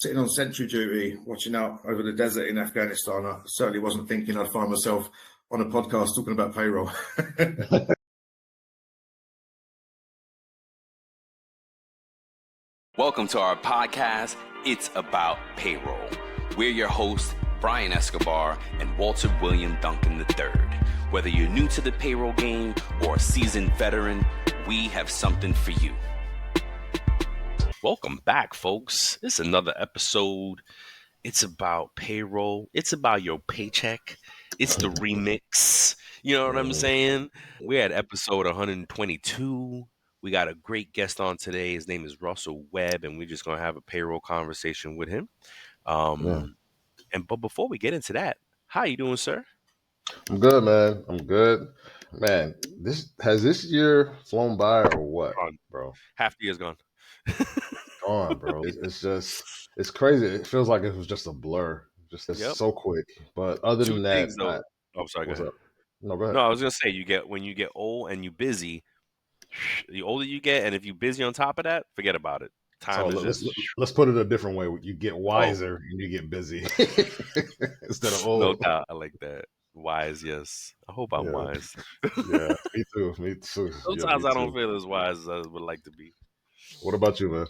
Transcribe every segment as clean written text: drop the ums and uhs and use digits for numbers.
sitting on sentry duty, watching out over the desert in Afghanistan, I certainly wasn't thinking I'd find myself on a podcast talking about payroll. Welcome to our podcast, It's About Payroll. We're your hosts, Brian Escobar and Walter William Duncan III. Whether you're new to the payroll game or a seasoned veteran, we have something for you. Welcome back, folks. This is another episode. It's about payroll. It's about your paycheck. It's the remix. You know what I'm saying? We're at episode 122. We got a great guest on today. His name is Russell Webb, and we're just going to have a payroll conversation with him. But before we get into that, how you doing, sir? I'm good, man. I'm good. Man, this year flown by or what, bro? Half the year's gone. Gone, bro. It's crazy. It feels like it was just a blur. So quick. But other than that, things, though. Sorry, go ahead. No, go ahead. No, I was gonna say when you get old and you busy, the older you get, and if you're busy on top of that, forget about it. Let's put it a different way. You get wiser and you get busy instead of old. No doubt, I like that. Wise, yes. I hope I'm wise. Yeah, me too. Sometimes I don't feel as wise as I would like to be. What about you, man?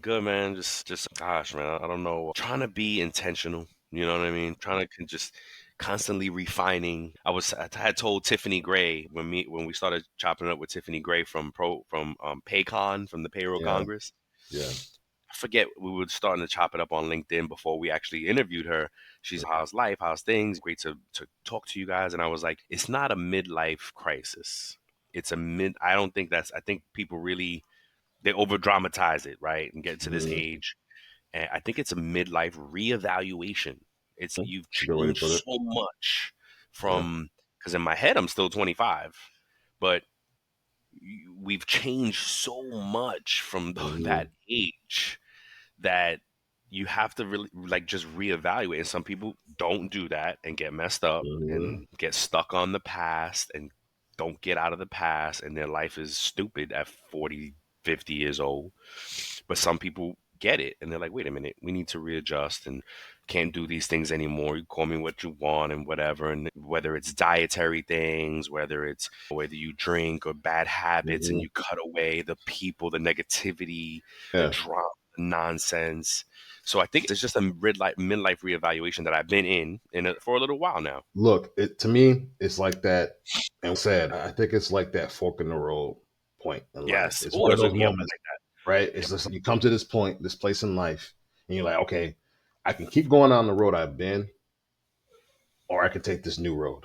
Good, man. Just gosh, man. I don't know. Trying to be intentional. You know what I mean? Trying to just constantly refining. I had told Tiffany Gray when we started chopping it up with Tiffany Gray from Paycon, from the Payroll Congress. Yeah. I forget, we were starting to chop it up on LinkedIn before we actually interviewed her. She's how's life, how's things? Great to talk to you guys. And I was like, it's not a midlife crisis. It's I think people really, they over dramatize it, right? And get to this age. And I think it's a midlife reevaluation. You've changed so much from, because in my head, I'm still 25, but we've changed so much from that age that you have to really just reevaluate. And some people don't do that and get messed up and get stuck on the past and don't get out of the past, and their life is stupid at 40, 50 years old. But some people get it and they're like, wait a minute, we need to readjust and can't do these things anymore. You call me what you want and whatever. And whether it's dietary things, whether you drink or bad habits, and you cut away the people, the negativity, the drama, the nonsense. So I think it's just a midlife reevaluation that I've been in for a little while now. Look, to me, it's like that. And I think it's like that fork in the road point in life. It's one of those moments like that, right? It's just you come to this point, this place in life, and you're like, okay, I can keep going on the road I've been, or I can take this new road.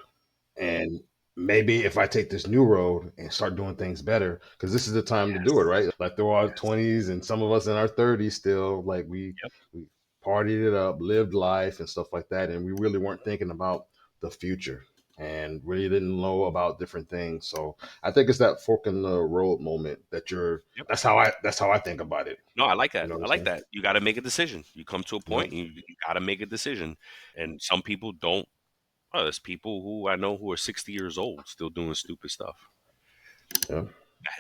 And maybe if I take this new road and start doing things better, because this is the time to do it, right? Like through our 20s and some of us in our 30s still, like we partied it up, lived life and stuff like that. And we really weren't thinking about the future and really didn't know about different things. So I think it's that fork in the road moment that that's how I think about it. No, I like that. I like that. You got to make a decision. You come to a point and you got to make a decision. And some people don't. Oh, there's people who I know who are 60 years old still doing stupid stuff. Yeah.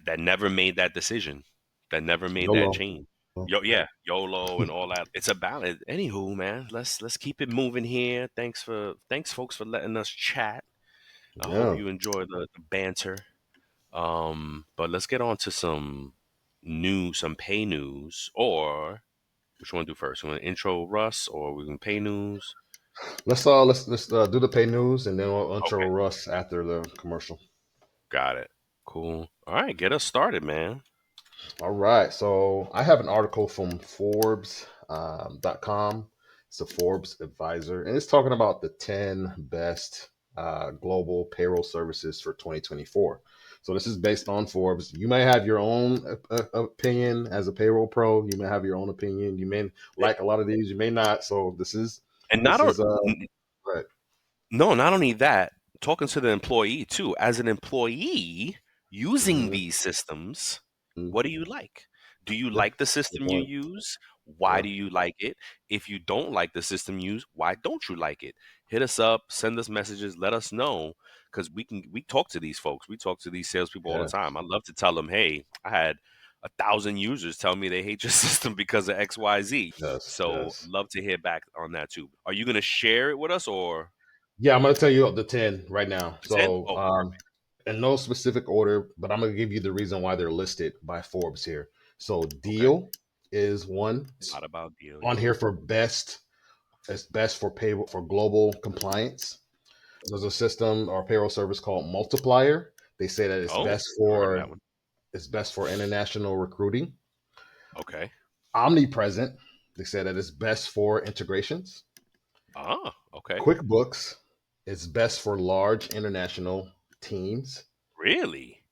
That never made that decision. That never made YOLO. that change. YOLO and all that. It's a balance. Anywho, man, let's keep it moving here. Thanks folks for letting us chat. I hope you enjoy the banter. But let's get on to some pay news. Or which one to do first? We want to intro Russ, or we can pay news? Let's do the pay news, and then we'll intro Russ after the commercial. Got it. Cool. All right, get us started, man. All right. So I have an article from Forbes.com. It's a Forbes advisor, and it's talking about the 10 best global payroll services for 2024. So this is based on Forbes. You may have your own opinion as a payroll pro. You may have your own opinion. You may like a lot of these. You may not. So this is not only that. Talking to the employee too. As an employee using these systems, what do you like? Do you like the system you use? Why do you like it? If you don't like the system you use, why don't you like it? Hit us up, send us messages, let us know, because we talk to these folks. We talk to these salespeople all the time. I love to tell them, hey, I had 1,000 users tell me they hate your system because of XYZ. Yes, So yes. love to hear back on that too. Are you going to share it with us or? Yeah, I'm going to tell you the 10 right now. 10? So, Oh, perfect. in no specific order, but I'm going to give you the reason why they're listed by Forbes here. So, Okay. Deal is one. It's Not about deal. on Yeah. here for best. It's best for payroll for global compliance. There's a system or payroll service called Multiplier. They say that Oh, I heard of that one. it's best for international recruiting. Okay. Omnipresent. They say that it's best for integrations. Ah, okay. QuickBooks is best for large international teams. Really?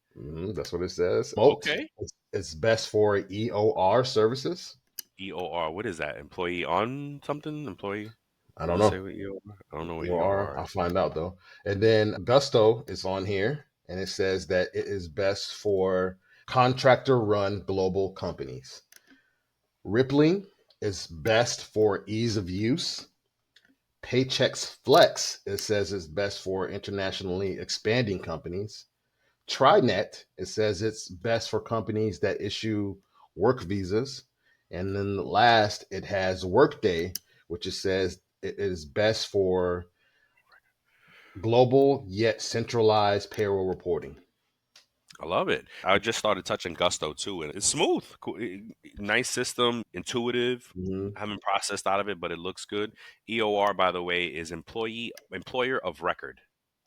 That's what it says. Moat Okay. is best for EOR services. EOR. What is that? Employee on something? Employee? I What don't does it say know. with EOR? I don't know what EOR, EOR I'll is. find out though. And then Gusto is on here, and it says that it is best for contractor run global companies. Rippling is best for ease of use. Paychex Flex, it says, is best for internationally expanding companies. TriNet, it says it's best for companies that issue work visas. And then last, it has Workday, which it says it is best for global yet centralized payroll reporting. I love it. I just started touching Gusto too, and it's smooth. Nice system, intuitive. Mm-hmm. I haven't processed out of it, but it looks good. EOR, by the way, is employer of record.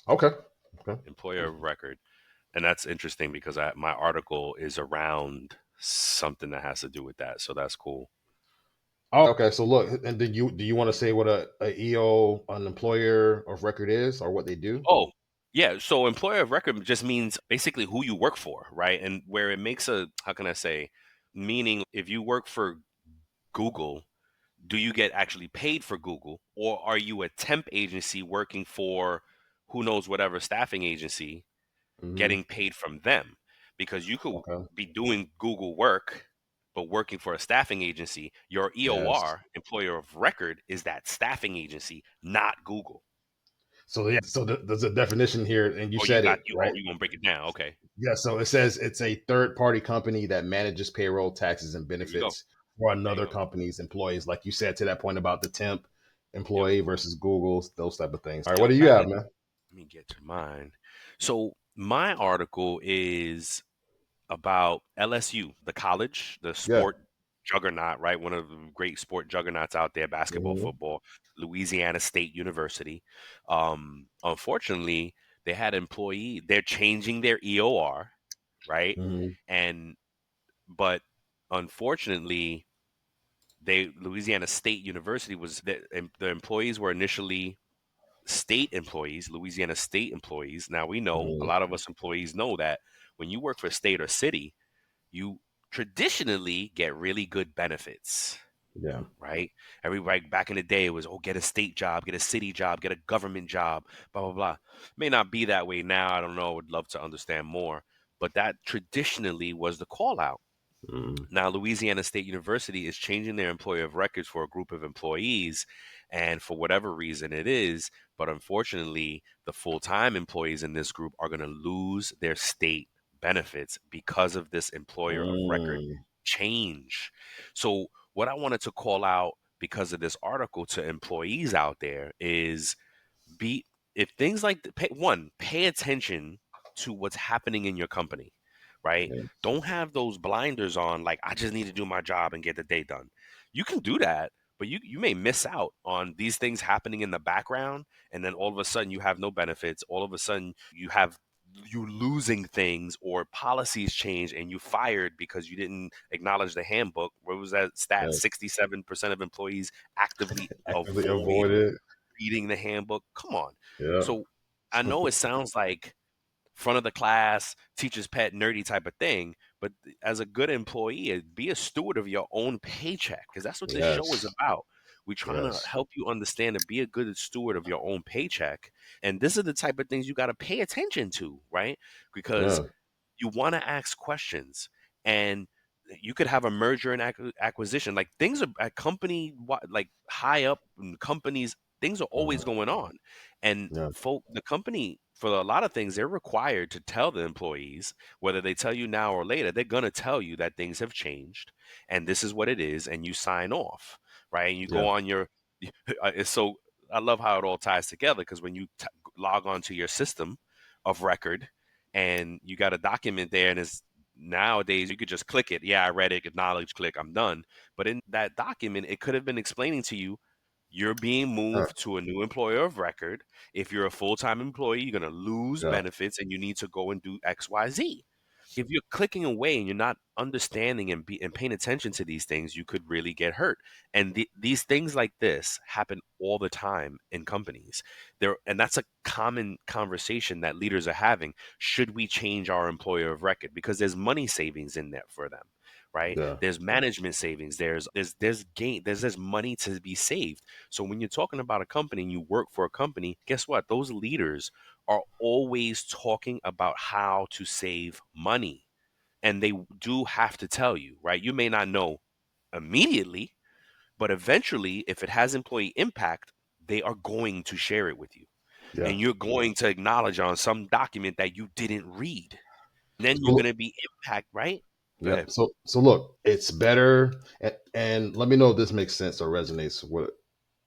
Okay. Okay. Employer of record. And that's interesting because my article is around something that has to do with that. So that's cool. Oh, okay. So look, and do you want to say what a EO, an employer of record is, or what they do? Oh, yeah. So employer of record just means basically who you work for, right? And where it makes how can I say, meaning if you work for Google, do you get actually paid for Google, or are you a temp agency working for who knows whatever staffing agency Mm-hmm. getting paid from them? Because you could Okay. be doing Google work but working for a staffing agency. Your Yes. EOR, employer of record, is that staffing agency, not Google. So yeah. So there's a definition here, and you Oh, you said got it you. Oh, right. you gonna break it down? Okay, Yeah. So it says it's a third party company that manages payroll, taxes, and there you go. benefits for There you another go. company's employees. Like you said to that point about the temp Yep. employee versus Google's, those type of things. All right. What Yep. do you And have, let man? me get to mine. So my article is about LSU, the college, the Yeah. sport juggernaut, right? One of the great sport juggernauts out there, basketball, Mm-hmm. football, Louisiana State University. Unfortunately, they had they're changing their EOR, right? Mm-hmm. And but unfortunately, Louisiana State University the employees were initially state employees, Louisiana State employees. Now we know a Mm-hmm. lot of us employees know that when you work for a state or city, you traditionally get really good benefits, Yeah. right? Everybody back in the day was, oh, get a state job, get a city job, get a government job, blah, blah, blah. May not be that way now. I don't know. Would love to understand more. But that traditionally was the call out. Mm-hmm. Now, Louisiana State University is changing their employer of records for a group of employees, and for whatever reason it is, but unfortunately, the full time employees in this group are going to lose their state benefits because of this employer of record Mm-hmm. change. So, what I wanted to call out because of this article to employees out there is be if things like pay attention to what's happening in your company, right? Yeah. Don't have those blinders on like I just need to do my job and get the day done. You can do that, but you may miss out on these things happening in the background, and then all of a sudden you have no benefits. All of a sudden you losing things, or policies change and you fired because you didn't acknowledge the handbook. What was that stat? Yeah. 67% of employees actively Actively avoid avoid it. reading the handbook. Come on. Yeah. So I know it sounds like front of the class, teacher's pet, nerdy type of thing, but as a good employee, be a steward of your own paycheck because that's what this show is Yes. about. We're trying to Yes. help you understand and be a good steward of your own paycheck. And this is the type of things you got to pay attention to, right? Because Yeah. you want to ask questions, and you could have a merger and acquisition. Like things are at like high up in companies, things are always Uh-huh. going on. And Yeah. the company For a lot of things, they're required to tell the employees, whether they tell you now or later, they're going to tell you that things have changed and this is what it is. And you sign off, right? And you go Yeah. on your, it's so, I love how it all ties together because when you log on to your system of record and you got a document there and it's nowadays you could just click it. Yeah, I read it, acknowledge, click, I'm done. But in that document, it could have been explaining to you, you're being moved to a new employer of record. If you're a full-time employee, you're going to lose Yeah. benefits and you need to go and do XYZ. If you're clicking away and you're not understanding and paying attention to these things, you could really get hurt. And these things like this happen all the time in companies. And that's a common conversation that leaders are having. Should we change our employer of record? Because there's money savings in there for them, right? Yeah. There's management savings. There's gain. There's money to be saved. So when you're talking about a company and you work for a company, guess what? Those leaders are always talking about how to save money. And they do have to tell you, right? You may not know immediately, but eventually, if it has employee impact, they are going to share it with you. Yeah. And you're going to acknowledge on some document that you didn't read. And then you're So, going to be impact, right? Go yeah. ahead. So look, it's better, and let me know if this makes sense or resonates with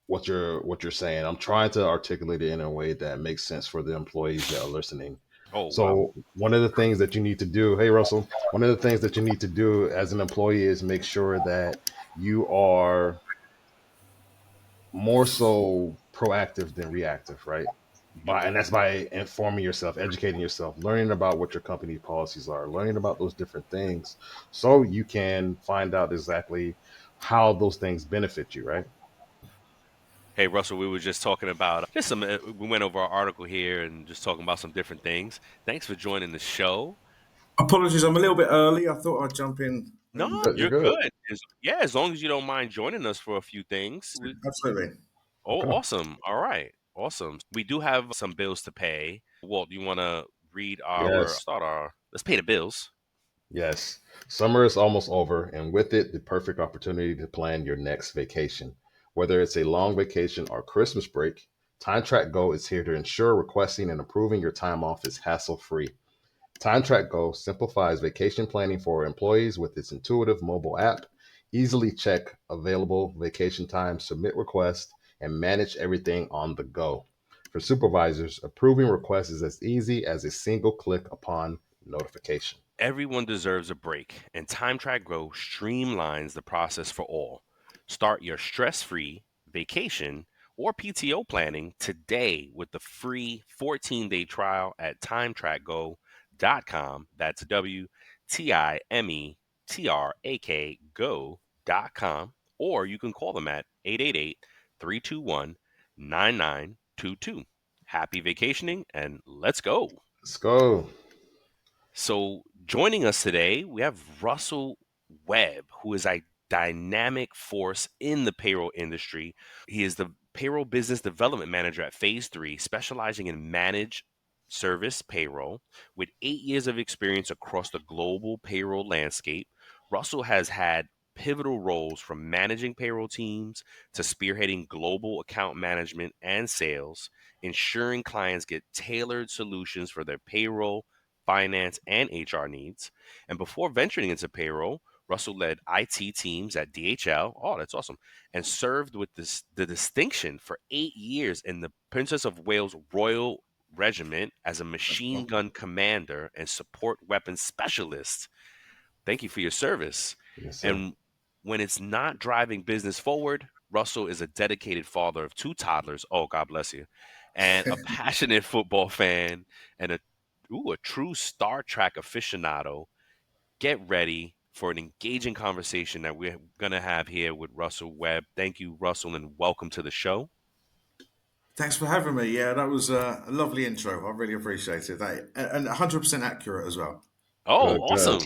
what you're saying. I'm trying to articulate it in a way that makes sense for the employees that are listening. Oh, wow. So one of the things that you need to do, hey Russell, one of the things that you need to do as an employee is make sure that you are more so proactive than reactive, right? And that's by informing yourself, educating yourself, learning about what your company policies are, learning about those different things, so you can find out exactly how those things benefit you, right? Hey, Russell, we were just talking about just some, we went over our article here and just talking about some different things. Thanks for joining the show. Apologies, I'm a little bit early. I thought I'd jump in No, and You're you're good. good. Yeah, as long as you don't mind joining us for a few things. absolutely. Oh, Okay. awesome. All right. Awesome. We do have some bills to pay. Walt, you want to read Yes. let's pay the bills. Yes. Summer is almost over, and with it, the perfect opportunity to plan your next vacation. Whether it's a long vacation or Christmas break, Time Track Go is here to ensure requesting and approving your time off is hassle free. Time Track Go simplifies vacation planning for employees with its intuitive mobile app. Easily check available vacation time, submit requests, and manage everything on the go. For supervisors, approving requests is as easy as a single click upon notification. Everyone deserves a break, and Time Track Go streamlines the process for all. Start your stress-free vacation or PTO planning today with the free 14-day trial at timetrackgo.com. That's WTIMETRAK go.com. Or you can call them at 888-321-9922. Happy vacationing and let's go. Let's go. So, joining us today, we have Russell Webb, who is a dynamic force in the payroll industry. He is the Payroll Business Development Manager at Phase 3, specializing in managed service payroll. With 8 years of experience across the global payroll landscape, Russell has had pivotal roles from managing payroll teams to spearheading global account management and sales, ensuring clients get tailored solutions for their payroll, finance, and HR needs. And before venturing into payroll, Russell led IT teams at DHL. Oh, that's awesome. And served with the distinction for 8 years in the Princess of Wales Royal Regiment as a machine gun commander and support weapons specialist. Thank you for your service. Yes, sir. And when it's not driving business forward, Russell is a dedicated father of 2 toddlers. Oh, God bless you. And a passionate football fan and a true Star Trek aficionado. Get ready for an engaging conversation that we're going to have here with Russell Webb. Thank you, Russell, and welcome to the show. Thanks for having me. Yeah, that was a lovely intro. I really appreciate it. And 100% accurate as well. Oh, Good, good, awesome.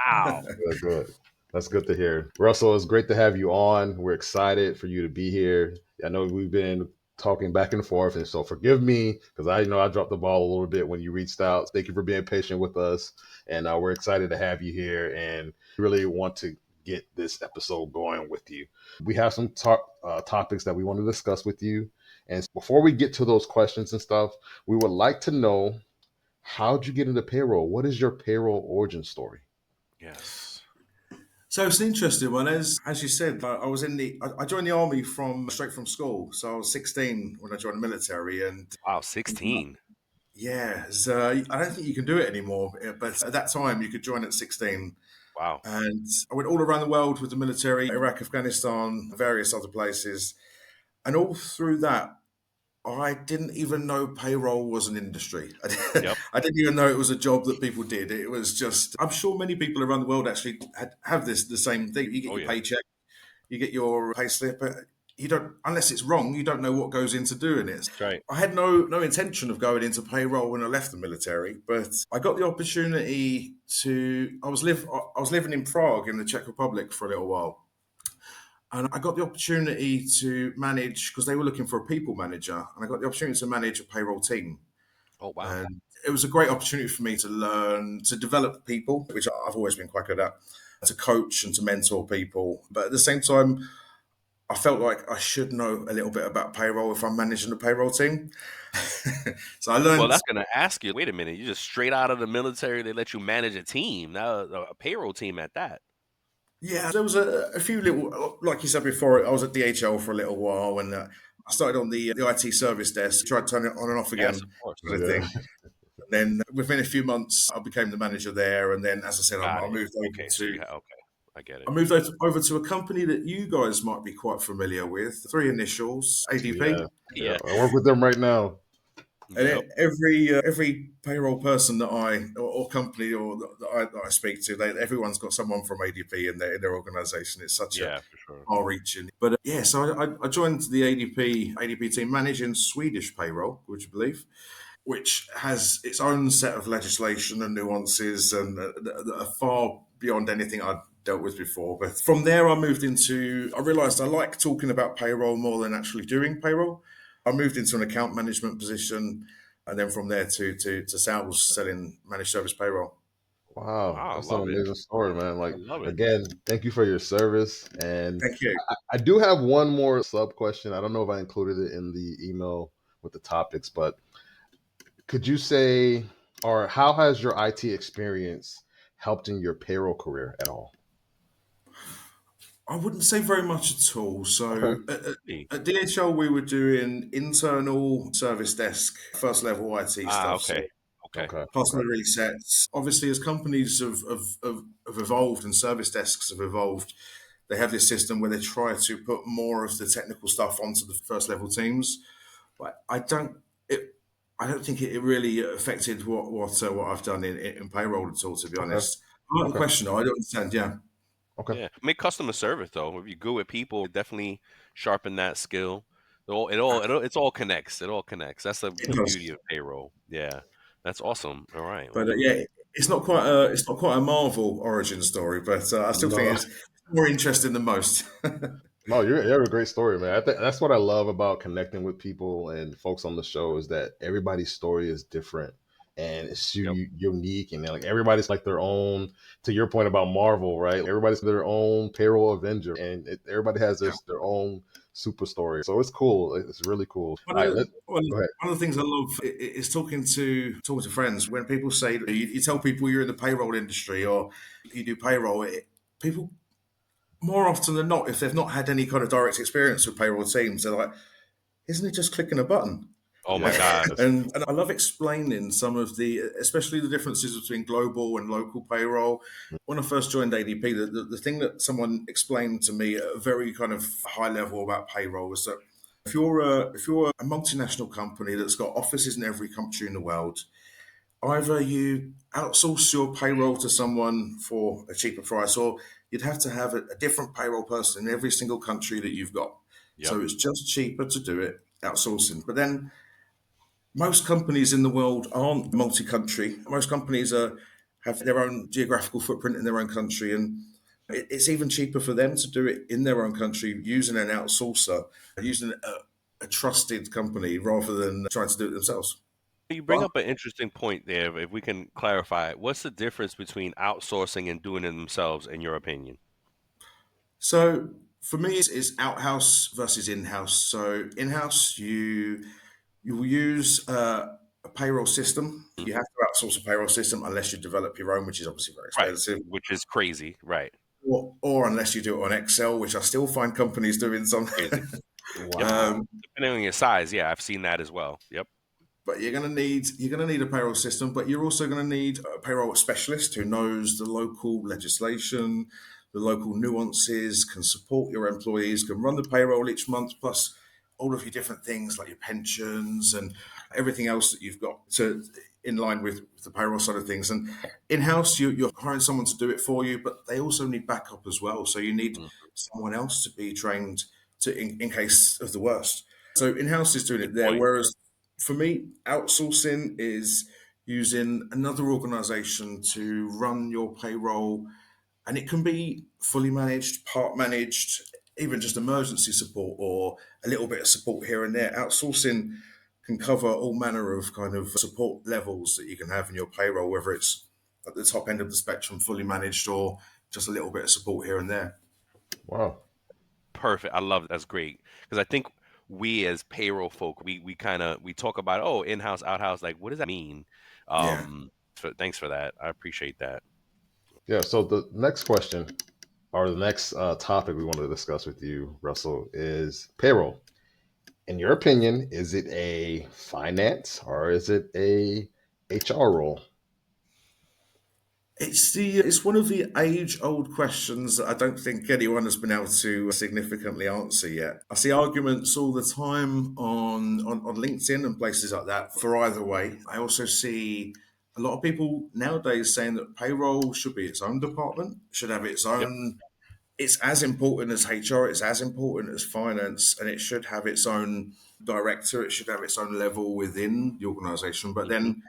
Wow. good, good. That's good to hear. Russell, it's great to have you on. We're excited for you to be here. I know we've been talking back and forth, and so forgive me because I know I dropped the ball a little bit when you reached out. Thank you for being patient with us, and we're excited to have you here and really want to get this episode going with you. We have some topics that we want to discuss with you. And before we get to those questions and stuff, we would like to know, how'd you get into payroll? What is your payroll origin story? Yes. So it's an interesting one. As you said, I joined the army straight from school. So I was 16 when I joined the military, and wow, 16. Yeah, I don't think you can do it anymore. But at that time, you could join at 16. Wow. And I went all around the world with the military, Iraq, Afghanistan, various other places, and all through that, I didn't even know payroll was an industry. Yep. I didn't even know it was a job that people did. It was just, I'm sure many people around the world actually have the same thing. You get your paycheck, you get your pay slip. You don't, unless it's wrong, you don't know what goes into doing it. That's right. I had no intention of going into payroll when I left the military, but I got the opportunity to. I was living in Prague in the Czech Republic for a little while. And I got the opportunity to manage, because they were looking for a people manager, and I got the opportunity to manage a payroll team. Oh, wow. And it was a great opportunity for me to learn, to develop people, which I've always been quite good at, to coach and to mentor people. But at the same time, I felt like I should know a little bit about payroll if I'm managing a payroll team. So I learned. Well, that's going to ask you, wait a minute, you just straight out of the military, they let you manage a team, now a payroll team at that. Yeah, there was a few little, like you said before, I was at DHL for a little while, and I started on the IT service desk, tried to turn it on and off again. Yes, of course. Sort of thing. And then within a few months, I became the manager there. And then, as I said, I moved over to... I get it. I moved over to a company that you guys might be quite familiar with. 3 initials, ADP. Yeah. I work with them right now. And every payroll person that or company that I speak to, everyone's got someone from ADP in their organisation. It's such a far-reaching. But so I joined the ADP team managing Swedish payroll, would you believe? Which has its own set of legislation and nuances and that are far beyond anything I'd dealt with before. But from there, I realised I like talking about payroll more than actually doing payroll. I moved into an account management position, and then from there to sales, selling managed service payroll. Wow, that's an amazing story, man. Like, again, thank you for your service. And thank you. I do have one more sub question. I don't know if I included it in the email with the topics, but could you say, or how has your IT experience helped in your payroll career at all? I wouldn't say very much at all. So at DHL, we were doing internal service desk, first level IT stuff. Okay. Customer resets. Obviously, as companies have evolved and service desks have evolved, they have this system where they try to put more of the technical stuff onto the first level teams. But I don't think it really affected what I've done in payroll at all, to be honest. I like the question, though. I don't understand. Yeah. Okay. Yeah. Make customer service though. If you're good with people, definitely sharpen that skill. It all connects. It all connects. That's the beauty of payroll. Yeah. That's awesome. All right. But it's not quite a Marvel origin story, but I still think it's more interesting than most. No, you're a great story, man. I think that's what I love about connecting with people and folks on the show, is that everybody's story is different and it's unique, and like everybody's like their own. To your point about Marvel, right? Everybody's their own payroll Avenger, and everybody has their own super story. So it's cool. It's really cool. One of the things I love is talking to friends. When people say, you tell people you're in the payroll industry or you do payroll, people more often than not, if they've not had any kind of direct experience with payroll teams, they're like, isn't it just clicking a button? Oh my God. And I love explaining some of especially the differences between global and local payroll. When I first joined ADP, the thing that someone explained to me at a very kind of high level about payroll was that if you're a multinational company that's got offices in every country in the world, either you outsource your payroll to someone for a cheaper price, or you'd have to have a different payroll person in every single country that you've got. Yep. So it's just cheaper to do it outsourcing. But then most companies in the world aren't multi-country. Most companies have their own geographical footprint in their own country, and it's even cheaper for them to do it in their own country using an outsourcer, using a trusted company rather than trying to do it themselves. You bring up an interesting point there. If we can clarify, what's the difference between outsourcing and doing it themselves, in your opinion? So for me, it's outhouse versus in-house. So in-house, you will use a payroll system. Mhm. You have to outsource a payroll system unless you develop your own, which is obviously very Right, expensive, which is crazy, right? or unless you do it on Excel, which I still find companies doing some. Crazy. Yep. Wow. Depending on your size, yeah, I've seen that as well. Yep. But you're gonna need a payroll system, but you're also gonna need a payroll specialist who knows the local legislation, the local nuances, can support your employees, can run the payroll each month, plus all of your different things like your pensions and everything else that you've got to in line with the payroll side of things. And in-house, you're hiring someone to do it for you, but they also need backup as well. So you need Mm, someone else to be trained to in case of the worst. So in-house is doing good it there, point. whereas for me, outsourcing is using another organization to run your payroll, and it can be fully managed, part managed, even just emergency support or a little bit of support here and there. Outsourcing can cover all manner of kind of support levels that you can have in your payroll, whether it's at the top end of the spectrum, fully managed, or just a little bit of support here and there. Wow. Perfect. I love it. That's great because I think we as payroll folk, we kind of we talk about, oh, in-house, outhouse, like what does that mean? Yeah. Thanks for that. I appreciate that. Yeah. So the next question, or the next topic we want to discuss with you, Russell, is payroll. In your opinion, is it a finance or is it a HR role? It's one of the age old questions that I don't think anyone has been able to significantly answer yet. I see arguments all the time on LinkedIn and places like that for either way. I also see a lot of people nowadays saying that payroll should be its own department, should have its Yep. own. It's as important as HR, it's as important as finance, and it should have its own director, it should have its own level within the organization. But Hmm. then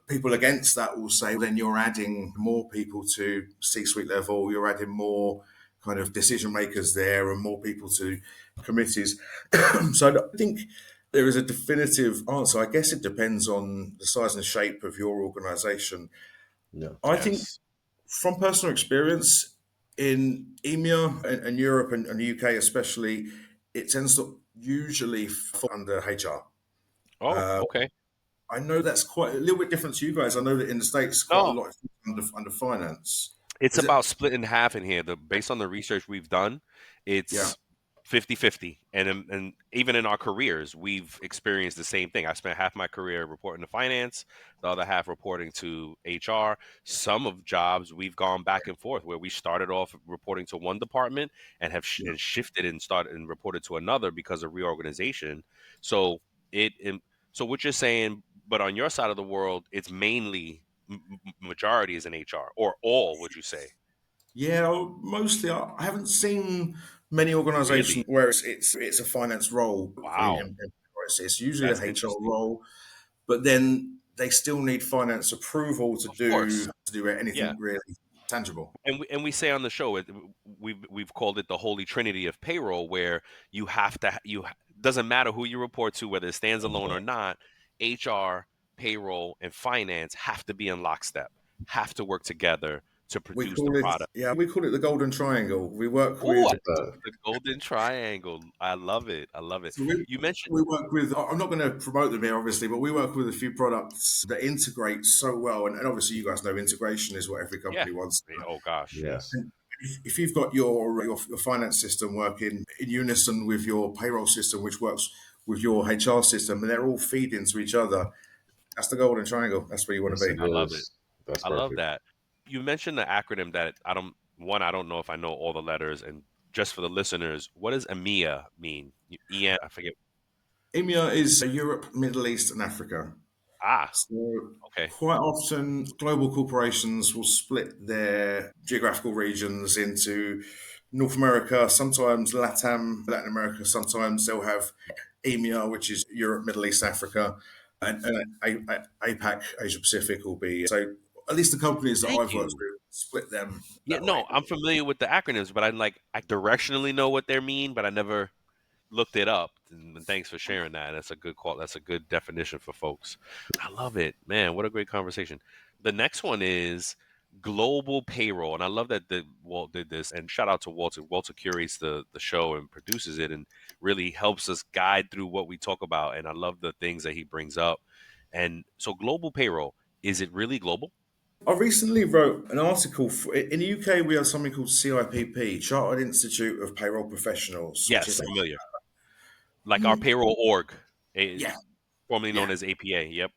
people against that will say, then you're adding more people to C-suite level, you're adding more kind of decision makers there and more people to committees. So I don't think there is a definitive answer. I guess it depends on the size and shape of your organization. Yeah. I think Yes. from personal experience in EMEA and Europe and the UK especially, it tends to usually fall under HR. Oh, okay. I know that's quite a little bit different to you guys. I know that in the States, quite a No, lot is under finance. it's Is it? about split in half in here. Based on the research we've done, Yeah. it's 50-50. And even in our careers, we've experienced the same thing. I spent half my career reporting to finance, the other half reporting to HR. Some of jobs we've gone back and forth where we started off reporting to one department and have Yeah. and shifted and started and reported to another because of reorganization. So it so what you're saying, but on your side of the world, it's mainly majority is in HR or all, would you say? Yeah, mostly I haven't seen many organisations Really? where it's a finance role. Wow. It's usually a That's HR interesting. role, but then they still need finance approval to Of course. do Yeah. anything really tangible. And we say on the show we've called it the holy trinity of payroll, where you have to doesn't matter who you report to, whether it stands alone or not. HR, payroll, and finance have to be in lockstep, have to work together to We produce the call it product. we call it the golden triangle. We work Oh, with the golden triangle. I love it. I love it. So we, You mentioned, we work with, I'm not going to promote them here, obviously, but we work with a few products that integrate so well. And obviously, you guys know integration is what every yeah. company wants. Oh gosh, Yes. yes. And if you've got your finance system working in unison with your payroll system, which works with your HR system, and they're all feed into each other, that's the golden triangle. That's where you want Yes, to it be. I love it. is. That's I love perfect. that. You mentioned the acronym that I don't know if I know all the letters, and just for the listeners, what does EMEA mean? EM, I forget. EMEA is Europe, Middle East, and Africa. Ah, So okay. quite often, global corporations will split their geographical regions into North America, sometimes Latin America, sometimes they'll have EMEA, which is Europe, Middle East, Africa, and APAC, Asia Pacific will be. So at least the companies that Thank I've worked you. with split them Yeah, that way. no, I'm familiar with the acronyms, but I directionally know what they mean, but I never looked it up. And thanks for sharing that. That's a good call. That's a good definition for folks. I love it, man. What a great conversation. The next one is global payroll, and I love that Walt did this. And shout out to Walter. Walter curates the show and produces it, and really helps us guide through what we talk about. And I love the things that he brings up. And so, global payroll, is it really global? I recently wrote an article in the UK. We have something called CIPP, Chartered Institute of Payroll Professionals, which Yes, is familiar. Like our payroll org, yeah, formerly known yeah. as APA. Yep.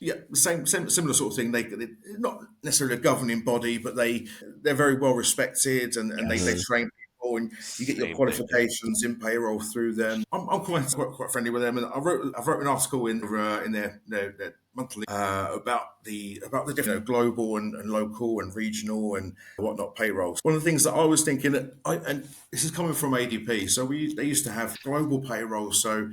Yeah, same similar sort of thing. They're not necessarily a governing body, but they're very well respected, and they train people, and you get your Same thing. qualifications in payroll through them. I'm quite friendly with them, and I wrote an article in their monthly about the different global and local and regional and whatnot payrolls. One of the things that I was thinking and this is coming from ADP, so they used to have global payroll, so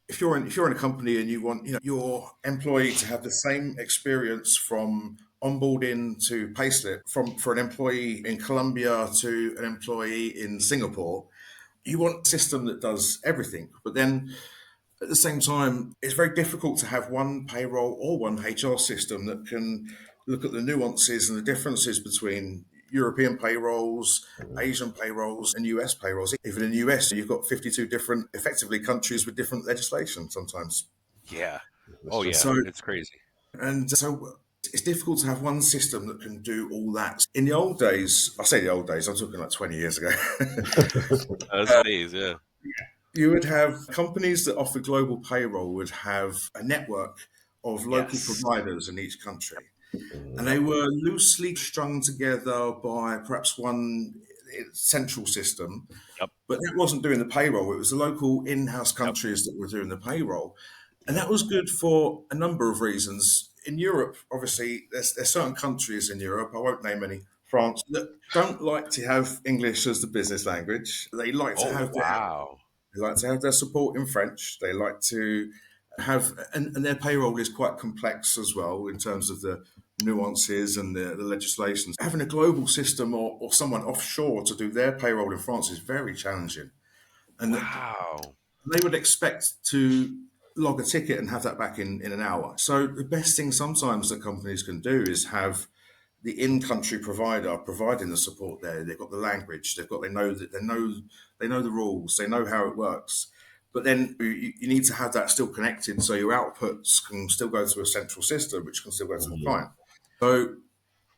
if you're in a company and you want your employee to have the same experience from onboarding to payslip for an employee in Colombia to an employee in Singapore, you want a system that does everything. But then at the same time, it's very difficult to have one payroll or one HR system that can look at the nuances and the differences between European payrolls, Asian payrolls, and US payrolls. Even in the US, you've got 52 different, effectively, countries with different legislation sometimes. Yeah. Oh, yeah. So It's crazy. And so it's difficult to have one system that can do all that. In the old days, I say the old days, I'm talking like 20 years ago. Those days, yeah. You would have companies that offer global payroll would have a network of local providers in each country. And they were loosely strung together by perhaps one central system. Yep. But that wasn't doing the payroll. It was the local in-house countries that were doing the payroll. And that was good for a number of reasons. In Europe, obviously, there's certain countries in Europe, I won't name any, France, that don't like to have English as the business language. They like to have their support in French. They like to have, and their payroll is quite complex as well in terms of the nuances and the legislations. Having a global system or someone offshore to do their payroll in France is very challenging. And they would expect to log a ticket and have that back in an hour. So the best thing sometimes that companies can do is have the in-country provider providing the support there. They've got the language. They know the rules. They know how it works. But then you need to have that still connected, so your outputs can still go to a central system, which can still go to the client. So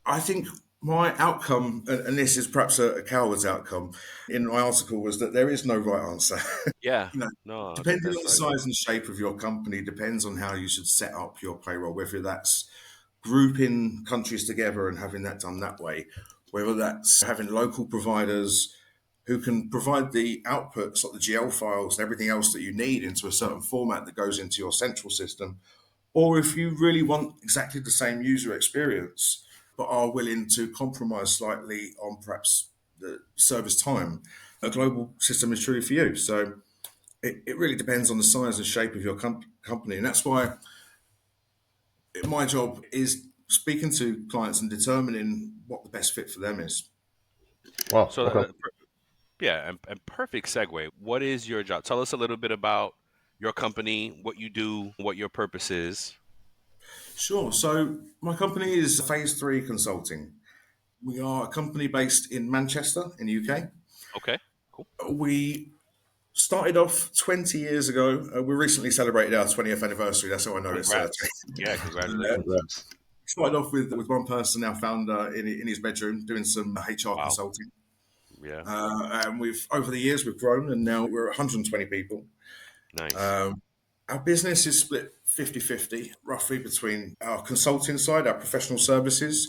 I think my outcome, and this is perhaps a coward's outcome, in my article was that there is no right answer. Yeah. Depending on the size and shape of your company, depends on how you should set up your payroll, whether that's grouping countries together and having that done that way, whether that's having local providers who can provide the outputs like the GL files and everything else that you need into a certain format that goes into your central system, or if you really want exactly the same user experience but are willing to compromise slightly on perhaps the service time, a global system is truly for you. So it really depends on the size and shape of your company. And that's why my job is speaking to clients and determining what the best fit for them is. Well, so and perfect segue. What is your job? Tell us a little bit about your company, what you do, what your purpose is. Sure. So my company is Phase 3 Consulting. We are a company based in Manchester in the UK. Okay, cool. We started off 20 years ago. We recently celebrated our 20th anniversary. That's how I know Congrats. it's. Congratulations. Started off with one person, our founder, in his bedroom doing some HR consulting. Yeah. And over the years we've grown, and now we're 120 people. Nice. Our business is split 50-50, roughly, between our consulting side, our professional services,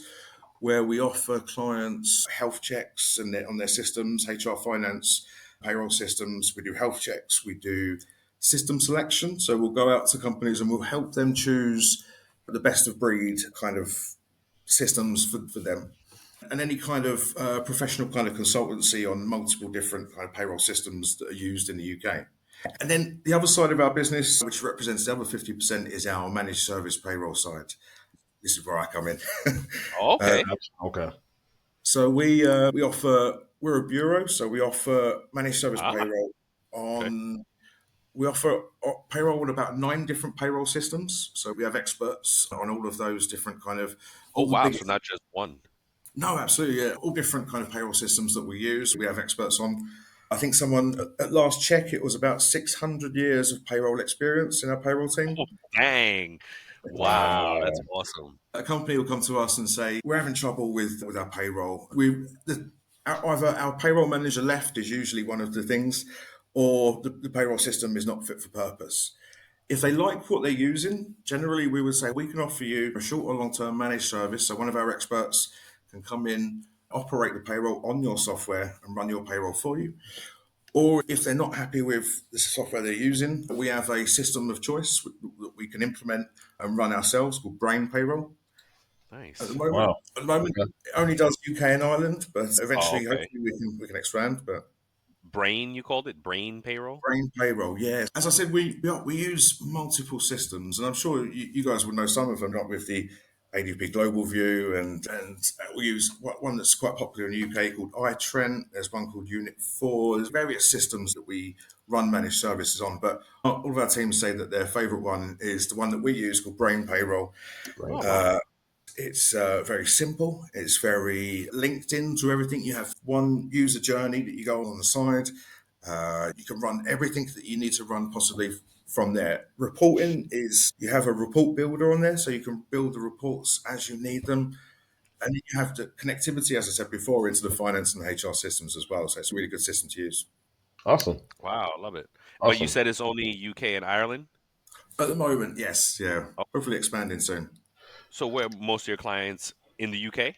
where we offer clients health checks on their systems, HR, finance, payroll systems. We do health checks. We do system selection. So we'll go out to companies and we'll help them choose the best of breed kind of systems for them. And any kind of professional kind of consultancy on multiple different kind of payroll systems that are used in the UK. And then the other side of our business, which represents the other 50%, is our managed service payroll side. This is where I come in. Okay. Okay. So we offer, we're a bureau, so we offer managed service payroll on We offer payroll on about 9 different payroll systems. So we have experts on all of those different kind of. Oh, All the wow. big. So not just one. No, absolutely. Yeah. All different kind of payroll systems that we use. We have experts on. I think someone at last check, it was about 600 years of payroll experience in our payroll team. Oh, dang. Wow. That's awesome. A company will come to us and say, we're having trouble with our payroll. Either our payroll manager left is usually one of the things, or the payroll system is not fit for purpose. If they like what they're using, generally we would say we can offer you a short or long-term managed service. So one of our experts can come in, operate the payroll on your software and run your payroll for you. Or if they're not happy with the software they're using, we have a system of choice that we can implement and run ourselves called Brain Payroll. Nice. At the moment, it only does UK and Ireland, but eventually, hopefully, we can expand. But Brain, you called it Brain Payroll? Brain Payroll, yes. As I said, we use multiple systems, and I'm sure you guys would know some of them, not with the ADP Global View, and we use one that's quite popular in the UK called iTrent. There's one called Unit 4. There's various systems that we run managed services on, but all of our teams say that their favourite one is the one that we use called Brain Payroll. It's very simple. It's very linked into everything. You have one user journey that you go on the side. You can run everything that you need to run possibly from there. Reporting is, you have a report builder on there, so you can build the reports as you need them. And you have the connectivity, as I said before, into the finance and HR systems as well. So it's a really good system to use. Awesome. Wow, I love it. Awesome. But you said it's only UK and Ireland? At the moment, yes. Yeah. Hopefully expanding soon. So where most of your clients in the UK?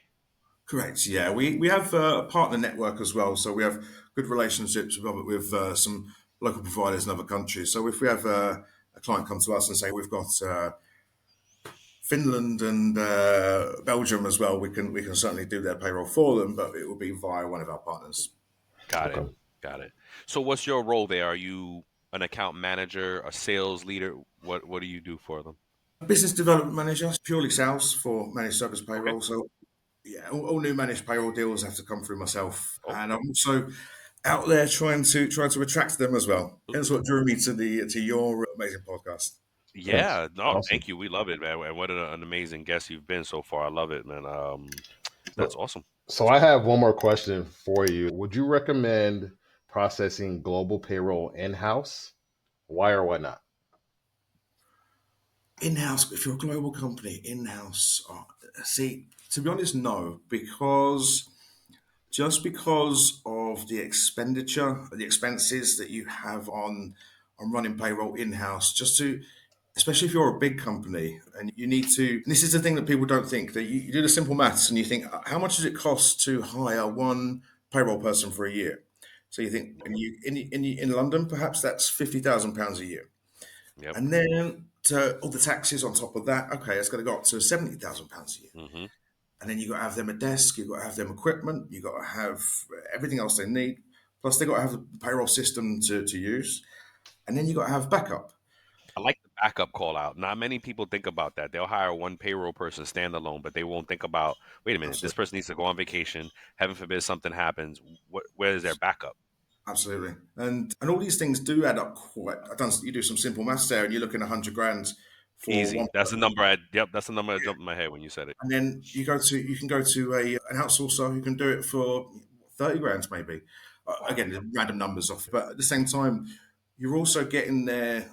Correct. Yeah, we have a partner network as well, so we have good relationships with some local providers in other countries. So if we have a client come to us and say we've got Finland and Belgium as well, we can certainly do their payroll for them, but it will be via one of our partners. Got it. So what's your role there? Are you an account manager, a sales leader? What do you do for them? Business Development Manager, purely sales for managed service payroll. Okay. So yeah, all new managed payroll deals have to come through myself, and I'm also out there trying to attract them as well. That's what drew me to your amazing podcast. Yeah, no, awesome. Thank you. We love it, man. And what an amazing guest you've been so far. I love it, man. That's awesome. So I have one more question for you. Would you recommend processing global payroll in-house? Why or why not? In-house, if you're a global company, in-house. See, to be honest, no, because of the expenditure, the expenses that you have on running payroll in-house, especially if you're a big company and you need to, and this is the thing that people don't think, that you do the simple maths and you think, how much does it cost to hire one payroll person for a year? So you think, in London, perhaps that's £50,000 a year. Yep. And then to all the taxes on top of that, okay, it's going to go up to £70,000 a year. Mm-hmm. And then you've got to have them a desk, you've got to have them equipment, you've got to have everything else they need. Plus, they've got to have the payroll system to use. And then you've got to have backup. I like the backup call out. Not many people think about that. They'll hire one payroll person standalone, but they won't think about, wait a minute, Absolutely. This person needs to go on vacation. Heaven forbid something happens. Where is their backup? Absolutely. And all these things do add up quite. You do some simple maths there and you're looking at 100 grand. Easy. That's the number. That's the number that jumped in my head when you said it. And then you can go to an outsourcer who can do it for 30 grand maybe. Again, random numbers off. But at the same time, you're also getting the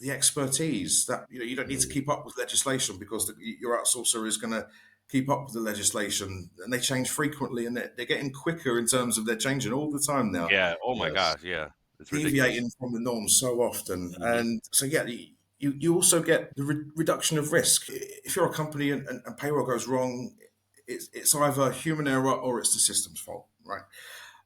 expertise that you don't need to keep up with legislation, because your outsourcer is going to keep up with the legislation, and they change frequently, and they're getting quicker in terms of they're changing all the time now. Yeah. Oh my gosh. Yeah. It's deviating from the norm so often. Mm-hmm. And so, yeah, you also get the reduction of risk. If you're a company and payroll goes wrong, it's either human error or it's the system's fault, right?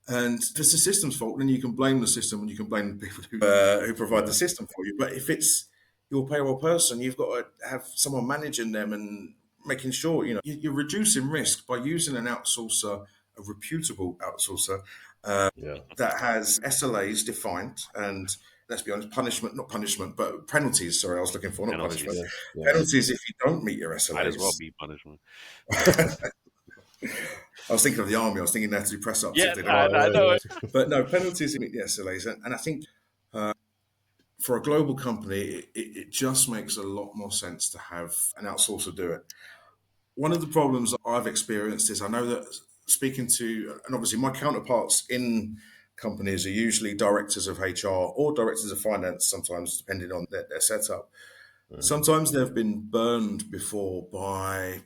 And if it's the system's fault, then you can blame the system and you can blame the people who provide the system for you. But if it's your payroll person, you've got to have someone managing them and making sure, you're reducing risk by using an outsourcer, a reputable outsourcer, that has SLAs defined and, let's be honest, penalties. Sorry, I was looking for, not punishment. Yeah. Penalties if you don't meet your SLAs. Might as well be punishment. I was thinking of the army. I was thinking they have to do press ups. Yeah, I know it. But no, penalties if you meet the SLAs. And I think for a global company, it just makes a lot more sense to have an outsourcer do it. One of the problems that I've experienced is I know that speaking to, and obviously my counterparts in companies are usually directors of HR or directors of finance, sometimes depending on their setup. Sometimes they've been burned before by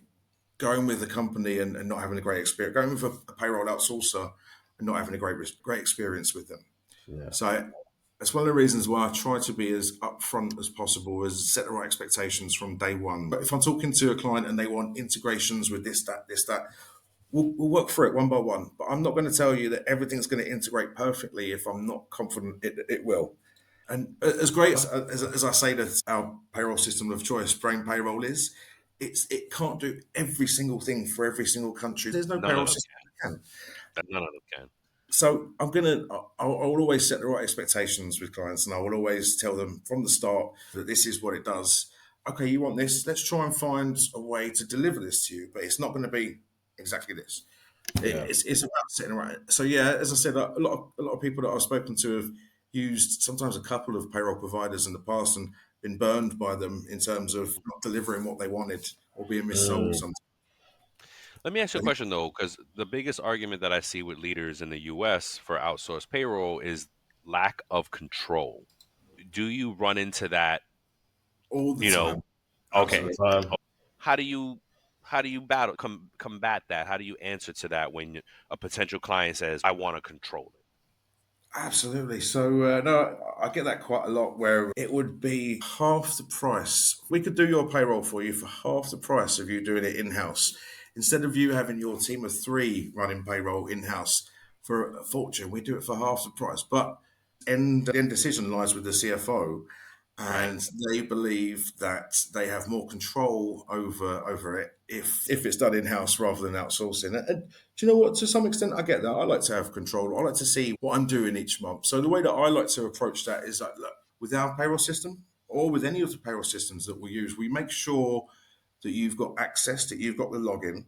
going with a company and not having a great experience, going with a payroll outsourcer and not having a great experience with them. Yeah. So that's one of the reasons why I try to be as upfront as possible, as set the right expectations from day one. But if I'm talking to a client and they want integrations with this, that, we'll work through it one by one. But I'm not going to tell you that everything's going to integrate perfectly if I'm not confident it will. And as great as I say that our payroll system of choice, Brain Payroll, is, it can't do every single thing for every single country. There's no payroll system that can. None of them can. So I'll always set the right expectations with clients, and I will always tell them from the start that this is what it does. Okay, you want this? Let's try and find a way to deliver this to you, but it's not going to be exactly this. It's about setting right. So yeah, as I said, a lot of people that I've spoken to have used sometimes a couple of payroll providers in the past and been burned by them in terms of not delivering what they wanted or being missold sometimes. Let me ask you a question, though, because the biggest argument that I see with leaders in the U.S. for outsourced payroll is lack of control. Do you run into that All the time? Okay. Absolutely. How do you combat that? How do you answer to that when a potential client says, "I want to control it"? Absolutely. So, no, I get that quite a lot where it would be half the price. We could do your payroll for you for half the price of you doing it in-house. Instead of you having your team of 3 running payroll in-house for a fortune, we do it for half the price. But the end decision lies with the CFO, and they believe that they have more control over it if it's done in-house rather than outsourcing. And do you know what? To some extent, I get that. I like to have control. I like to see what I'm doing each month. So the way that I like to approach that is like, look, with our payroll system or with any of the payroll systems that we use, we make sure that you've got access, that you've got the login,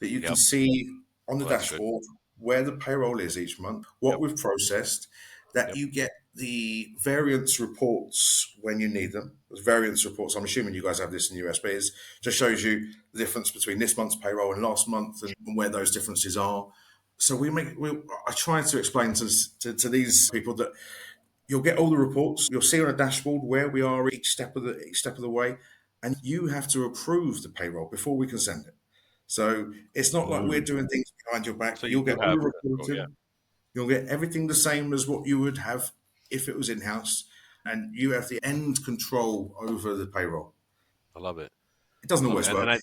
that you can see on the dashboard where the payroll is each month, what we've processed, that you get the variance reports when you need them. Those variance reports, I'm assuming you guys have this in the US, but it just shows you the difference between this month's payroll and last month and where those differences are. So I try to explain to these people that you'll get all the reports, you'll see on a dashboard where we are each step of the way, and you have to approve the payroll before we can send it. So it's not like we're doing things behind your back. So You'll get all the reporting. yeah. You'll get everything the same as what you would have if it was in-house, and you have the end control over the payroll. I love it. It doesn't always work.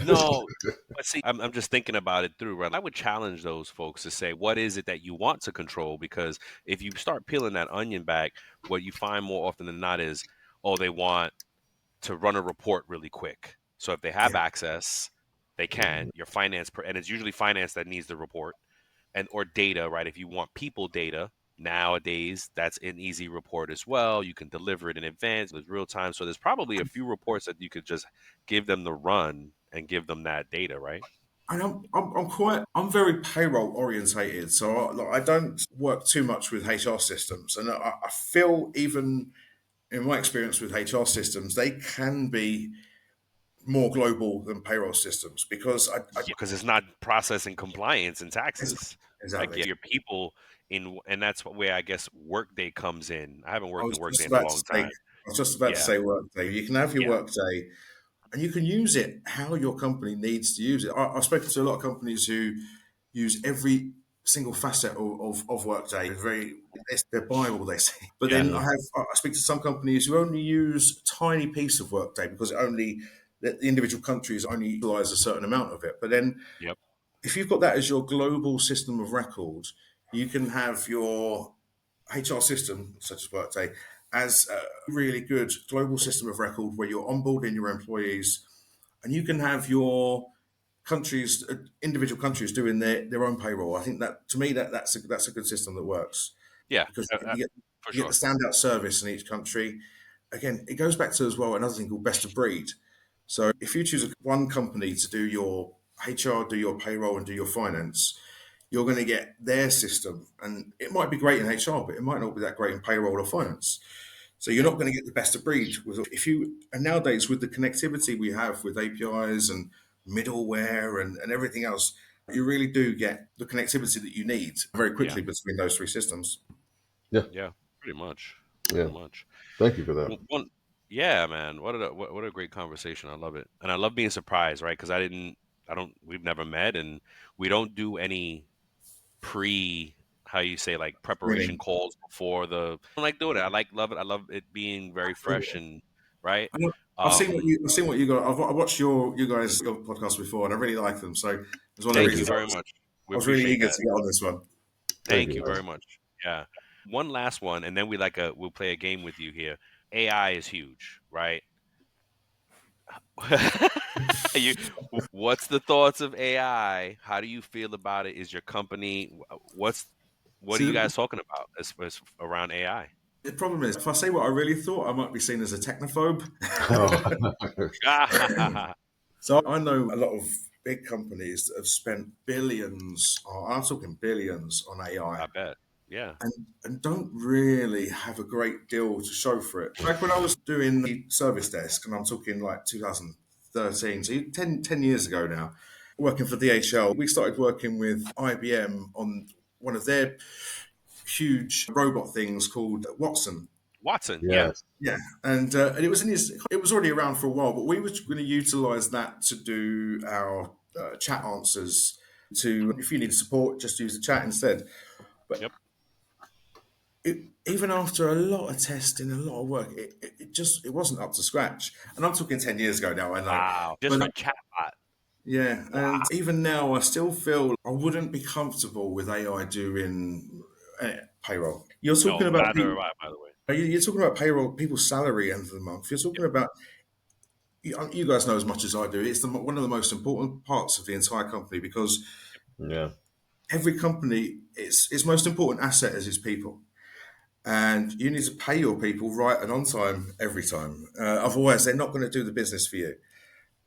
No, but see, I'm just thinking about it through, right? I would challenge those folks to say, what is it that you want to control? Because if you start peeling that onion back, what you find more often than not is, they want to run a report really quick. So if they have access, they can. Your finance, and it's usually finance that needs the report, or data, right? If you want people data, nowadays that's an easy report as well. You can deliver it in advance with real time. So there's probably a few reports that you could just give them the run and give them that data, right? And I'm very payroll orientated, so I don't work too much with HR systems, and I feel even in my experience with HR systems, they can be more global than payroll systems because it's not processing compliance and taxes. Exactly. Like your people and that's where I guess Workday comes in. I haven't worked in Workday in a a long time. I was just about to say Workday. You can have your Workday, and you can use it how your company needs to use it. I've spoken to a lot of companies who use every single facet of Workday. It's their Bible, they say. But then I speak to some companies who only use a tiny piece of Workday because the individual countries only utilize a certain amount of it. But then if you've got that as your global system of record, you can have your HR system, such as Workday, as a really good global system of record where you're onboarding your employees, and you can have your countries, individual countries, doing their own payroll. I think that, to me, that's a good system that works. Yeah, because you get the standout service in each country. Again, it goes back to as well another thing called best of breed. So if you choose one company to do your HR, do your payroll, and do your finance, you're going to get their system, and it might be great in HR, but it might not be that great in payroll or finance. So you're not going to get the best of breed. And nowadays with the connectivity we have with APIs and middleware and everything else, you really do get the connectivity that you need very quickly between those three systems. Yeah, pretty much. Pretty much. Thank you for that. Yeah, man. What a great conversation. I love it. And I love being surprised, right? Because we've never met, and we don't do any preparation calls before I like doing it. I love it. I love it being very fresh and right. I've seen what you got. I've watched your podcast before, and I really like them. So it was one of the Thank reasons you very much. I was really eager to get on this one. Thank you very much. Yeah. One last one, and then we'll play a game with you here. AI is huge, right? What's the thoughts of AI? How do you feel about it? Is your company what are you guys talking about as around AI? The problem is, if I say what I really thought, I might be seen as a technophobe. So I know a lot of big companies that have spent billions, I'm talking billions, on AI. I bet. Yeah. And don't really have a great deal to show for it. Like when I was doing the service desk, and I'm talking like 2013, so 10 years ago now, working for DHL, we started working with IBM on one of their huge robot things called Watson. Yes. Yeah, and it was already around for a while, but we were going to utilize that to do our chat answers. If you need support, just use the chat instead. But even after a lot of testing, a lot of work, it wasn't up to scratch. And I'm talking 10 years ago now. I know. Wow, just for chatbot. Yeah, wow. And even now, I still feel I wouldn't be comfortable with AI doing payroll. You're talking about people, by the way. You're talking about payroll, people's salary end of the month. You're talking about, you guys know as much as I do. It's one of the most important parts of the entire company because every company, its most important asset is its people. And you need to pay your people right and on time every time. Otherwise, they're not going to do the business for you.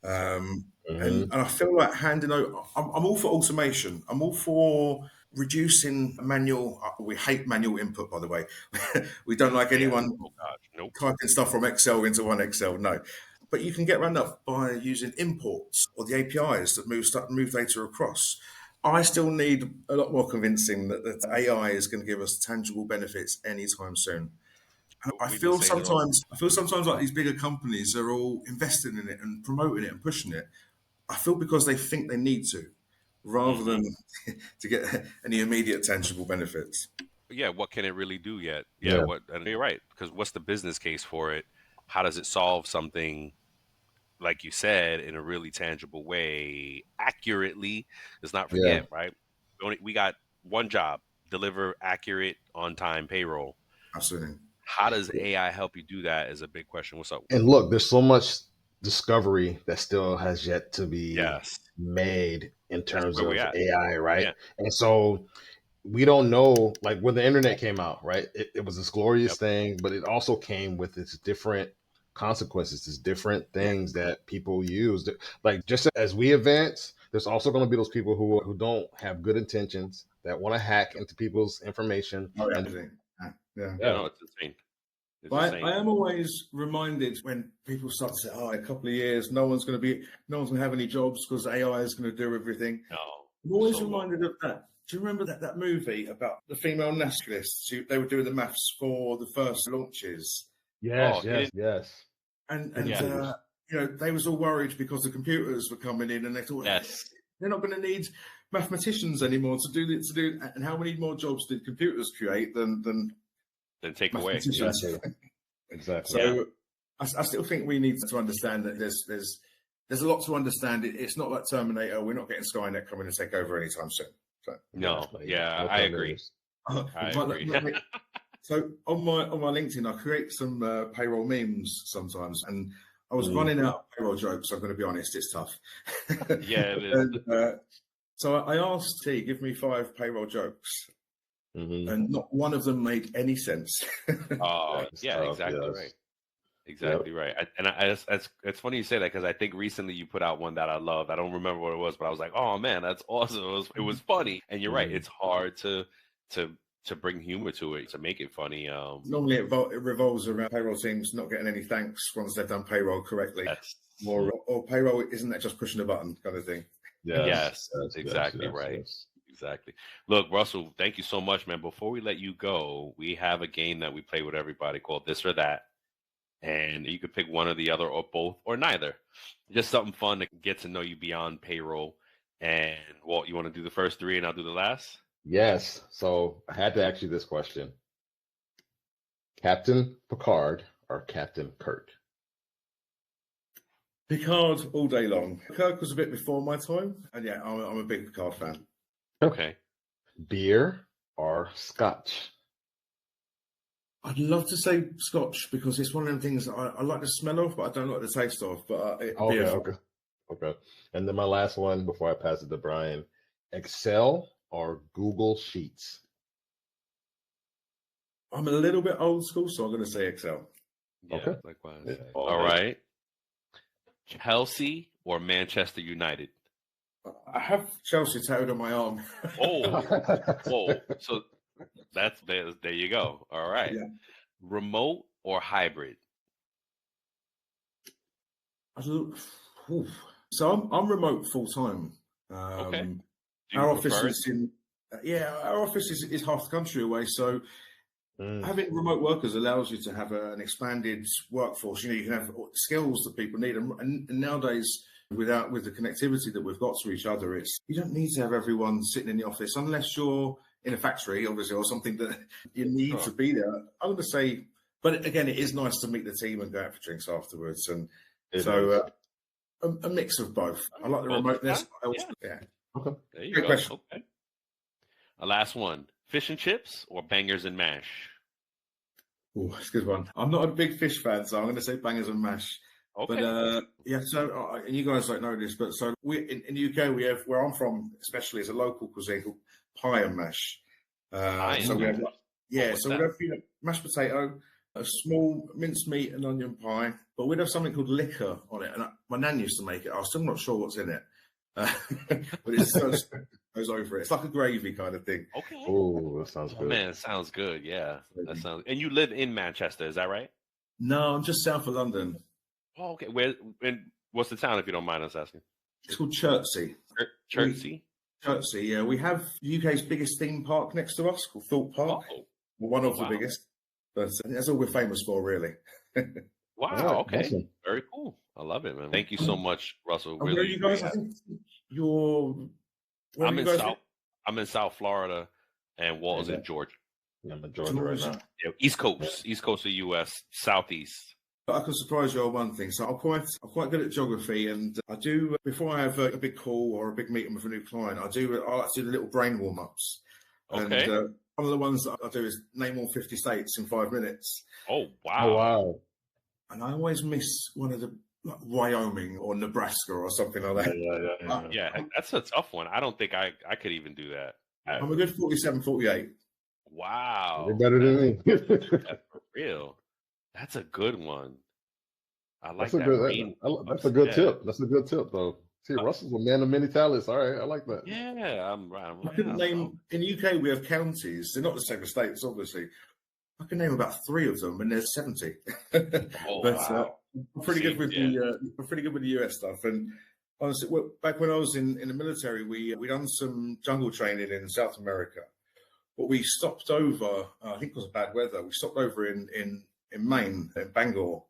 And I feel like handing over, I'm all for automation. I'm all for reducing manual. We hate manual input, by the way. We don't like anyone typing stuff from Excel into one Excel. No. But you can get around that by using imports or the APIs that move data across. I still need a lot more convincing that AI is going to give us tangible benefits anytime soon. I feel sometimes like these bigger companies are all investing in it and promoting it and pushing it. I feel because they think they need to, rather than to get any immediate tangible benefits. Yeah, what can it really do yet? Yeah. And you're right, because what's the business case for it? How does it solve something, like you said, in a really tangible way, accurately? Let's not forget, right? We got one job: deliver accurate, on-time payroll. Absolutely. How does AI help you do that is a big question. What's up? And look, there's so much discovery that still has yet to be made in terms of AI, right? Yeah. And so we don't know, like when the internet came out, right? It was this glorious thing, but it also came with its different consequences, its different things that people use. Like just as we advance, there's also going to be those people who don't have good intentions that want to hack into people's information. No, it's insane. I am always reminded when people start to say, "Oh, in a couple of years, no one's going to have any jobs because AI is going to do everything." No, I'm always reminded of that. Do you remember that movie about the female naturalists? They were doing the maths for the first launches. Yes. And they was all worried because the computers were coming in, and they thought they're not going to need mathematicians anymore to do. And how many more jobs did computers create than take away? Exactly. So I still think we need to understand that there's a lot to understand. It's not like Terminator. We're not getting Skynet coming to take over anytime soon. So, I agree. So on my LinkedIn, I create some payroll memes sometimes, and I was running out of payroll jokes. I'm going to be honest, it's tough. Yeah, it is. So I asked T, give me 5 payroll jokes. And not one of them made any sense. Exactly right. Exactly right. It's funny you say that because I think recently you put out one that I loved. I don't remember what it was, but I was like, oh man, that's awesome. It was funny. And you're right. It's hard to to bring humor to it, to make it funny. Normally it revolves around payroll teams not getting any thanks once they've done payroll correctly. Yes. Or payroll, isn't that just pushing a button kind of thing? Yes, exactly right. Yes. Exactly. Look, Russell, thank you so much, man. Before we let you go, we have a game that we play with everybody called This or That. And you could pick one or the other or both or neither. Just something fun to get to know you beyond payroll. And Walt, you want to do the first three and I'll do the last? Yes. So I had to ask you this question. Captain Picard or Captain Kirk? Picard all day long. Kirk was a bit before my time. And yeah, I'm a big Picard fan. Okay. Beer or scotch? I'd love to say scotch because it's one of them things that I like the smell of, but I don't like the taste of. But Okay. And then my last one before I pass it to Brian: Excel or Google Sheets? I'm a little bit old school, so I'm going to say Excel. Yeah, okay. Likewise. Yeah. All right. Chelsea or Manchester United? I have Chelsea tattooed on my arm. Whoa. So there you go. All right. Yeah. Remote or hybrid? So I'm remote full time. Okay. Our office is half the country away. So having remote workers allows you to have an expanded workforce. You can have skills that people need, and nowadays, with the connectivity that we've got to each other, you don't need to have everyone sitting in the office unless you're in a factory, obviously, or something that you need to be there. I'm going to say, but again, it is nice to meet the team and go out for drinks afterwards, and a mix of both. I like the remoteness. Yeah. Okay. There you go. Question. Okay. A last one: fish and chips or bangers and mash? Oh, that's a good one. I'm not a big fish fan, so I'm going to say bangers and mash. Okay. But so and you guys don't know this, but so we in the UK we have, where I'm from, especially as a local cuisine, called pie and mash. So we have we have mashed potato, a small minced meat and onion pie, but we'd have something called liquor on it. And my nan used to make it. I'm still not sure what's in it, but it goes over it. It's like a gravy kind of thing. Okay. Oh, that sounds good. Man, it sounds good. Yeah, that sounds. And you live in Manchester, is that right? No, I'm just south of London. Oh, okay. What's the town, if you don't mind us asking? It's called Chertsey. Chertsey? Chertsey, yeah. We have the UK's biggest theme park next to us called Thorpe Park. One of the biggest. But that's all we're famous for, really. Wow, okay. Awesome. Very cool. I love it, man. Thank you so much, Russell. Where are you guys? I think I'm in South Florida, and Walt is in Georgia. Yeah, I'm in Georgia right now. Yeah, East Coast of the U.S., Southeast. I can surprise you on one thing. So I'm quite good at geography, and I do, before I have a big call or a big meeting with a new client, I like to do the little brain warm-ups. Okay. And one of the ones that I do is name all 50 states in 5 minutes. Oh, wow. And I always miss one of the, like Wyoming or Nebraska or something like that. Yeah, that's a tough one. I don't think I could even do that. I'm a good 47, 48. Wow. You're better than me. That's for real. That's a good one. I like that. That's a good tip. That's a good tip, though. See, Russell's a man of many talents. All right, I like that. Yeah, I'm right. I couldn't name, in the UK we have counties. They're not the same as states, obviously. I can name about 3 of them, and there's 70. Wow. I'm pretty good with the US stuff. And honestly, back when I was in the military, we done some jungle training in South America. But we stopped over. I think it was bad weather. We stopped over in Maine, in Bangor.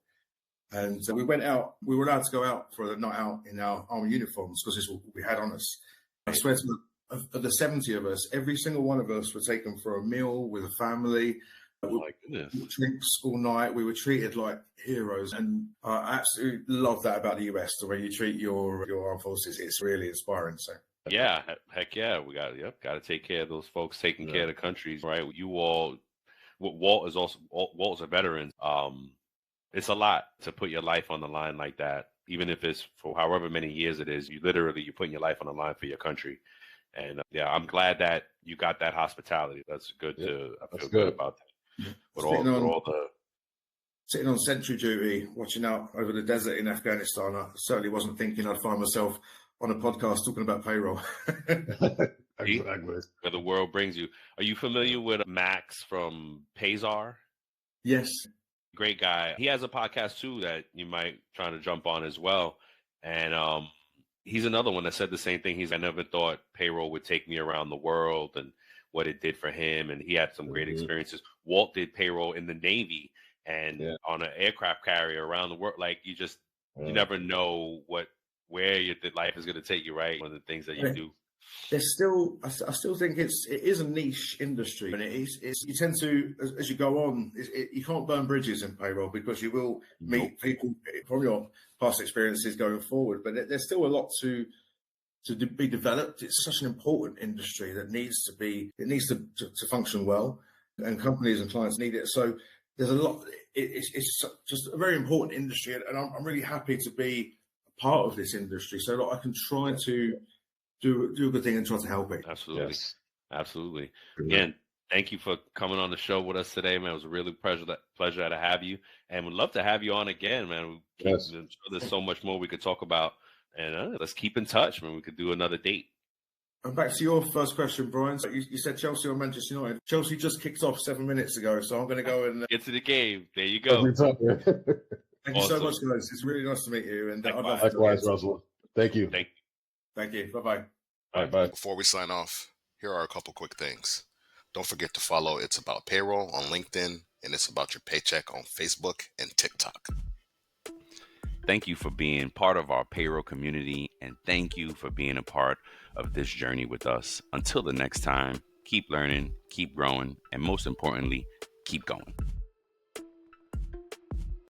And we went out. We were allowed to go out for a night out in our army uniforms because this is what we had on us. I swear to you, of the 70 of us, every single one of us were taken for a meal with a family. Oh my goodness! Drinks all night. We were treated like heroes, and I absolutely love that about the US. The way you treat your armed forces, it's really inspiring. So yeah, heck yeah, we got to take care of those folks, taking care of the countries, right? Walt is a veteran. It's a lot to put your life on the line like that, even if it's for however many years it is. You're putting your life on the line for your country. And I'm glad that you got that hospitality. That's good I feel good about that. Sitting on sentry duty, watching out over the desert in Afghanistan, I certainly wasn't thinking I'd find myself on a podcast talking about payroll. Exactly. Where the world brings you. Are you familiar with Max from Payzar? Yes. Great guy. He has a podcast too that you might try to jump on as well. And he's another one that said the same thing. I never thought payroll would take me around the world and what it did for him. And he had some great experiences. Walt did payroll in the Navy and on an aircraft carrier around the world. Like you never know where your life is going to take you, right? One of the things that you do. There's still, I still think it is a niche industry, and you tend to, as you go on, you can't burn bridges in payroll because you will meet people from your past experiences going forward. But there's still a lot to be developed. It's such an important industry that needs to function well, and companies and clients need it. So there's a lot. It's just a very important industry, and I'm really happy to be a part of this industry so that I can try to do a good thing and try to help it. Absolutely. Yes. Absolutely. Again, thank you for coming on the show with us today, man. It was a really pleasure to have you, and we'd love to have you on again, man. I'm sure there's so much more we could talk about, and let's keep in touch, man. We could do another date. And back to your first question, Brian. So you said Chelsea or Manchester United. Chelsea just kicked off 7 minutes ago, so I'm going to go and get to the game. There you go. Thank you so much, guys. It's really nice to meet you. And likewise, Russell. Thank you. Thank you. Bye-bye. All right, bye. Before we sign off, here are a couple quick things. Don't forget to follow It's About Payroll on LinkedIn, and It's About Your Paycheck on Facebook and TikTok. Thank you for being part of our payroll community, and thank you for being a part of this journey with us. Until the next time, keep learning, keep growing, and most importantly, keep going.